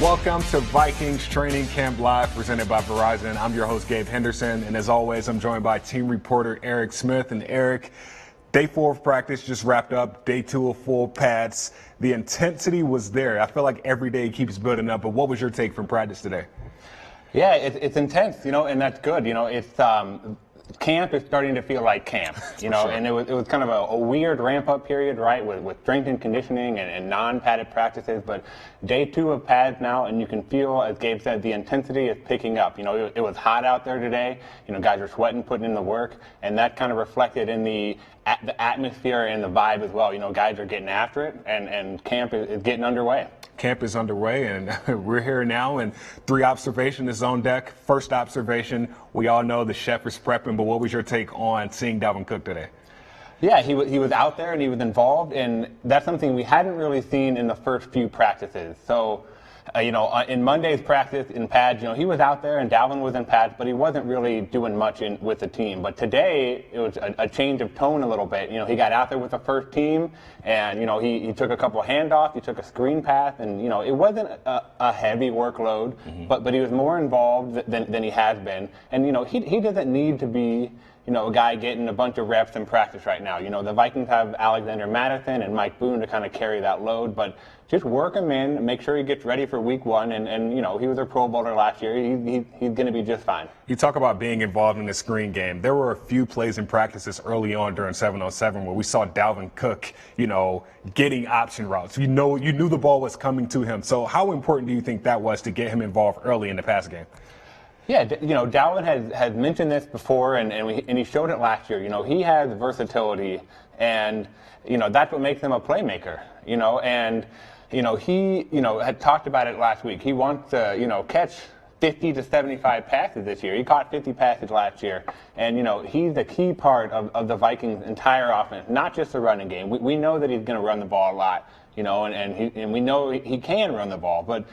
Welcome to Vikings Training Camp Live, presented by Verizon. I'm your host, Gabe Henderson, and as always, I'm joined by team reporter Eric Smith. And Eric, day 4 of practice just wrapped up, day 2 of full pads. The intensity was there. I feel like every day keeps building up, but what was your take from practice today? Yeah, it's intense, and that's good. It's camp is starting to feel like camp, sure. And it was kind of a weird ramp-up period, right, with strength and conditioning and non-padded practices. But day 2 of pads now, and you can feel, as Gabe said, the intensity is picking up. It was hot out there today. Guys are sweating, putting in the work, and that kind of reflected in the atmosphere and the vibe as well. Guys are getting after it, and camp is getting underway. Camp is underway, and we're here now, and 3 observations is on deck. First observation, we all know the chef is prepping, but what was your take on seeing Dalvin Cook today? Yeah, he was out there and he was involved, and that's something we hadn't really seen in the first few practices. So, in Monday's practice in pads, he was out there and Dalvin was in pads, but he wasn't really doing much with the team. But today, it was a change of tone a little bit. He got out there with the first team, and, he took a couple of handoffs, he took a screen pass, and, it wasn't a heavy workload, but he was more involved than he has been. And, he doesn't need to be a guy getting a bunch of reps in practice right now. The Vikings have Alexander Madison and Mike Boone to kind of carry that load, but just work him in, make sure he gets ready for week 1, and he was a Pro Bowler last year. He's going to be just fine. You talk about being involved in the screen game. There were a few plays in practices early on during 7-on-7 where we saw Dalvin Cook, getting option routes. You knew the ball was coming to him. So how important do you think that was to get him involved early in the pass game? Yeah, Dalvin has mentioned this before, and he showed it last year. He has versatility, and that's what makes him a playmaker. And he had talked about it last week. He wants to catch 50 to 75 passes this year. He caught 50 passes last year, and he's a key part of the Vikings' entire offense, not just the running game. We know that he's going to run the ball a lot. And we know he can run the ball, but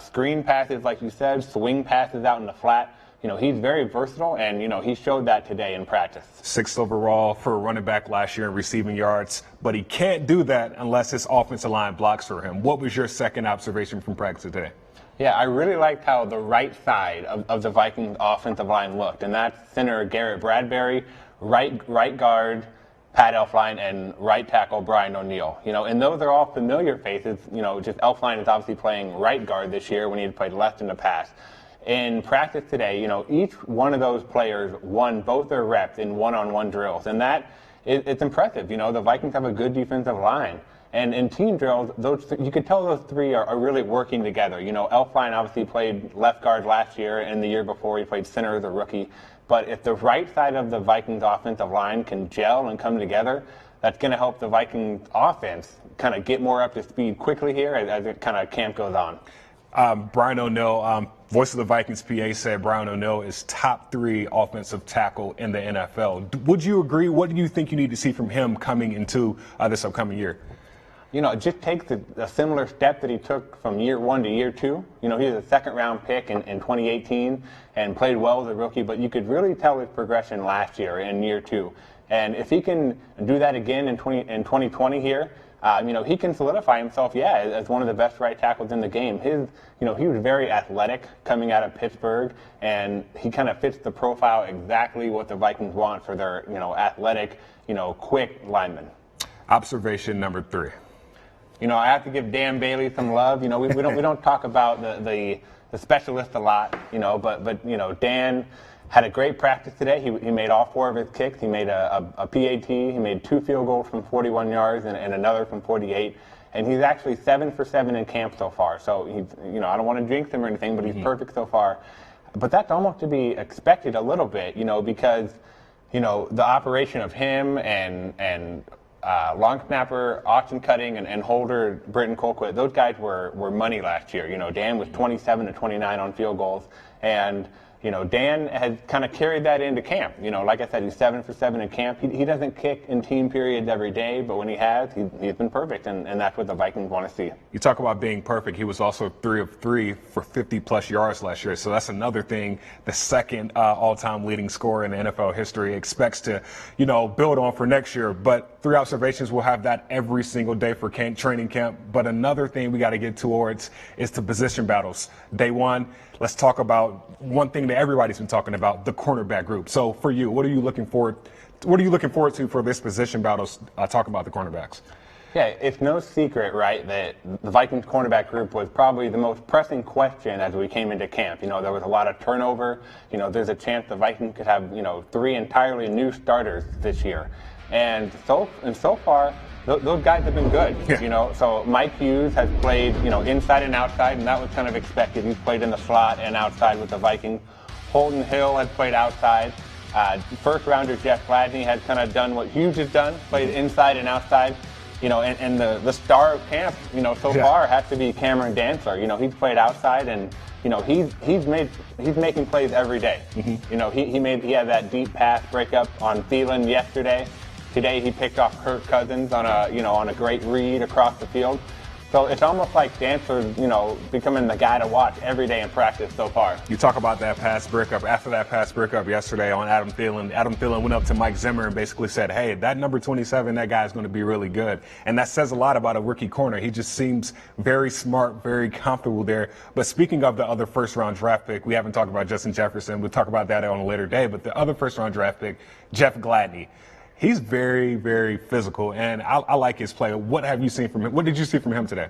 screen passes, like you said, swing passes out in the flat. He's very versatile, and he showed that today in practice. 6th overall for a running back last year in receiving yards, but he can't do that unless his offensive line blocks for him. What was your second observation from practice today? Yeah, I really liked how the right side of the Vikings offensive line looked, and that's center Garrett Bradbury, right guard Pat Elflein, and right tackle Brian O'Neill. And those are all familiar faces. Just Elflein is obviously playing right guard this year when he had played left in the past. In practice today, each one of those players won both their reps in one-on-one drills, and it's impressive. The Vikings have a good defensive line. And in team drills, you could tell those 3 are really working together. Elflein obviously played left guard last year, and the year before he played center as a rookie. But if the right side of the Vikings offensive line can gel and come together, that's going to help the Vikings offense kind of get more up to speed quickly here as it kind of camp goes on. Brian O'Neill, voice of the Vikings PA, said Brian O'Neill is top 3 offensive tackle in the NFL. Would you agree? What do you think you need to see from him coming into this upcoming year? It just takes a similar step that he took from year 1 to year 2. He was a second-round pick in 2018 and played well as a rookie, but you could really tell his progression last year in year 2. And if he can do that again in 2020 here, he can solidify himself, as one of the best right tackles in the game. He was very athletic coming out of Pittsburgh, and he kind of fits the profile exactly what the Vikings want for their, athletic, quick linemen. Observation number 3. I have to give Dan Bailey some love. We don't talk about the specialist a lot, but Dan had a great practice today. He made all 4 of his kicks. He made a PAT. He made 2 field goals from 41 yards and another from 48. And he's actually 7 for 7 in camp so far. So he's, I don't want to jinx him or anything, but he's perfect so far. But that's almost to be expected a little bit, because, the operation of him and long snapper, Austin Cutting, and holder Britton Colquitt, those guys were money last year. Dan was 27 to 29 on field goals, and Dan has kind of carried that into camp. Like I said, he's 7 for 7 in camp. He doesn't kick in team periods every day, but when he has, he's been perfect, and that's what the Vikings want to see. You talk about being perfect. He was also 3 of 3 for 50-plus yards last year, so that's another thing the second all-time leading scorer in NFL history expects to, build on for next year. But 3 observations, we'll have that every single day for training camp. But another thing we got to get towards is the position battles. Day one, let's talk about one thing that everybody's been talking about, the cornerback group. So for you, what are you looking forward to for this position battles? Talk about the cornerbacks. Yeah, it's no secret, right, that the Vikings cornerback group was probably the most pressing question as we came into camp. There was a lot of turnover. There's a chance the Vikings could have, 3 entirely new starters this year. And so far, those guys have been good. Yeah. So Mike Hughes has played, inside and outside, and that was kind of expected. He's played in the slot and outside with the Vikings. Holton Hill has played outside. First rounder Jeff Gladney has kind of done what Hughes has done, played inside and outside. And the star of camp, so far has to be Cameron Dantzler. He's played outside, and he's making plays every day. Mm-hmm. He had that deep pass breakup on Thielen yesterday. Today he picked off Kirk Cousins on a great read across the field. So it's almost like Dantzler's, becoming the guy to watch every day in practice so far. You talk about that pass breakup. After that pass breakup yesterday on Adam Thielen went up to Mike Zimmer and basically said, hey, that number 27, that guy's going to be really good. And that says a lot about a rookie corner. He just seems very smart, very comfortable there. But speaking of the other first-round draft pick, we haven't talked about Justin Jefferson. We'll talk about that on a later day. But the other first-round draft pick, Jeff Gladney. He's very, very physical, and I like his play. What have you seen from him? What did you see from him today?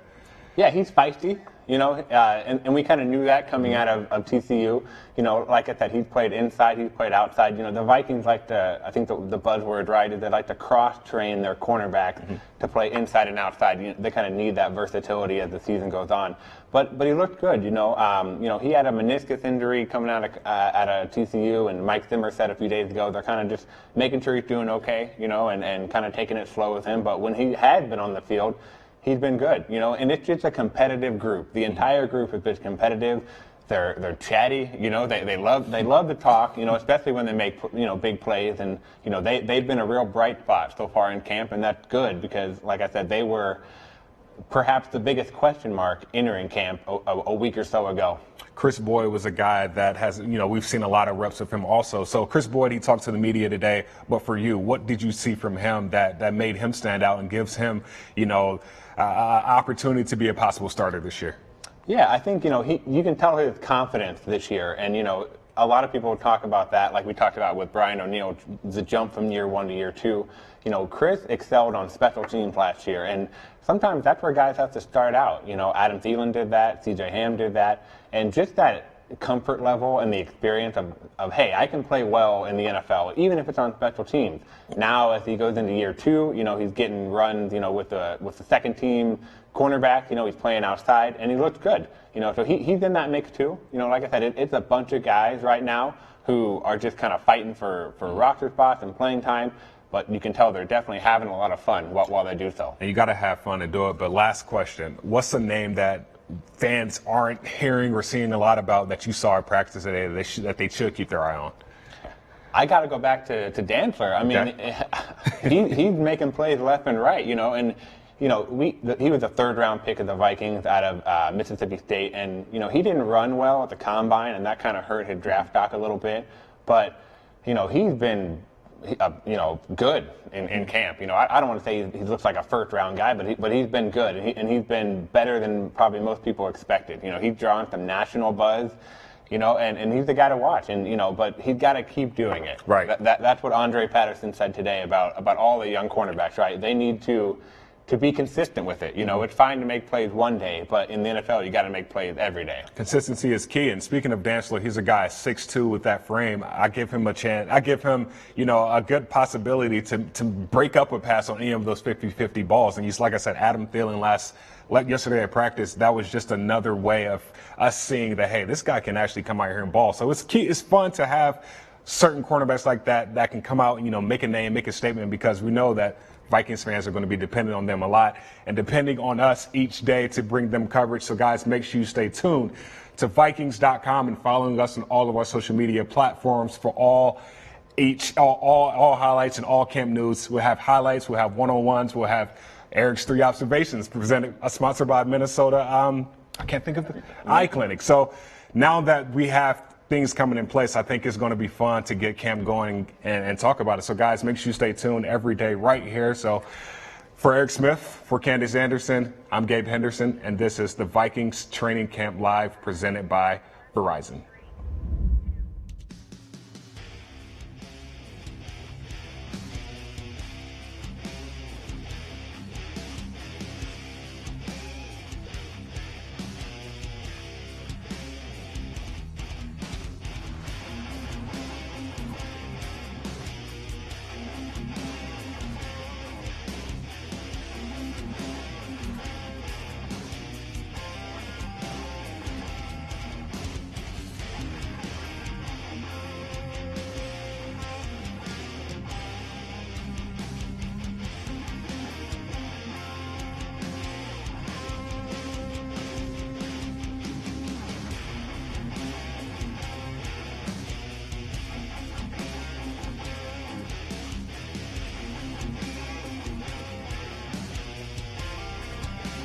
Yeah, he's feisty, and we kind of knew that coming out of TCU. Like I said, he's played inside, he's played outside. The Vikings like to, I think the buzzword, right, is they like to cross-train their cornerbacks to play inside and outside. They kind of need that versatility as the season goes on. But he looked good, he had a meniscus injury coming out of TCU, and Mike Zimmer said a few days ago they're kind of just making sure he's doing okay, and kind of taking it slow with him. But when he had been on the field, he's been good, and it's just a competitive group. The entire group has been competitive. They're chatty, they love to talk, especially when they make big plays, and they've been a real bright spot so far in camp, and that's good because, like I said, they were perhaps the biggest question mark entering camp a week or so ago. Chris Boyd was a guy that has, we've seen a lot of reps of him also. So Chris Boyd, he talked to the media today, but for you, what did you see from him that made him stand out and gives him, opportunity to be a possible starter this year? Yeah, I think, you can tell his confidence this year, and, a lot of people talk about that, like we talked about with Brian O'Neill, the jump from year 1 to year 2. Chris excelled on special teams last year, and sometimes that's where guys have to start out. Adam Thielen did that, C.J. Ham did that, and just that comfort level and the experience of, hey, I can play well in the NFL, even if it's on special teams. Now, as he goes into year 2, he's getting runs, with the second team cornerback, he's playing outside, and he looks good. So he's in that mix too. Like I said, it's a bunch of guys right now who are just kind of fighting for roster spots and playing time. But you can tell they're definitely having a lot of fun while they do so. And you got to have fun to do it. But last question, what's a name that fans aren't hearing or seeing a lot about that you saw at practice today that they should keep their eye on? I got to go back to Dantzler. I mean, he's making plays left and right, and he was a third-round pick of the Vikings out of Mississippi State, and he didn't run well at the combine, and that kind of hurt his draft stock a little bit. But he's been good in camp. I don't want to say he looks like a first-round guy, but he's been good, and he's been better than probably most people expected. He's drawn some national buzz. And he's the guy to watch, but he's got to keep doing it. Right. That's what Andre Patterson said today about all the young cornerbacks, right? They need to be consistent with it. It's fine to make plays one day, but in the NFL, you got to make plays every day. Consistency is key. And speaking of Dantzler, he's a guy 6'2" with that frame. I give him a chance. I give him, a good possibility to break up a pass on any of those 50-50 balls. And he's, like I said, Adam Thielen yesterday at practice, that was just another way of us seeing that, hey, this guy can actually come out here and ball. So it's key. It's fun to have certain cornerbacks like that can come out and, make a name, make a statement, because we know that Vikings fans are going to be dependent on them a lot and depending on us each day to bring them coverage. So, guys, make sure you stay tuned to Vikings.com and following us on all of our social media platforms for all highlights and all camp news. We'll have highlights, we'll have one-on-ones, we'll have Eric's 3 observations sponsored by Minnesota. I can't think of the eye clinic. So now that we have things coming in place, I think it's going to be fun to get camp going and talk about it. So, guys, make sure you stay tuned every day right here. So, for Eric Smith, for Candace Anderson, I'm Gabe Henderson, and this is the Vikings Training Camp Live presented by Verizon.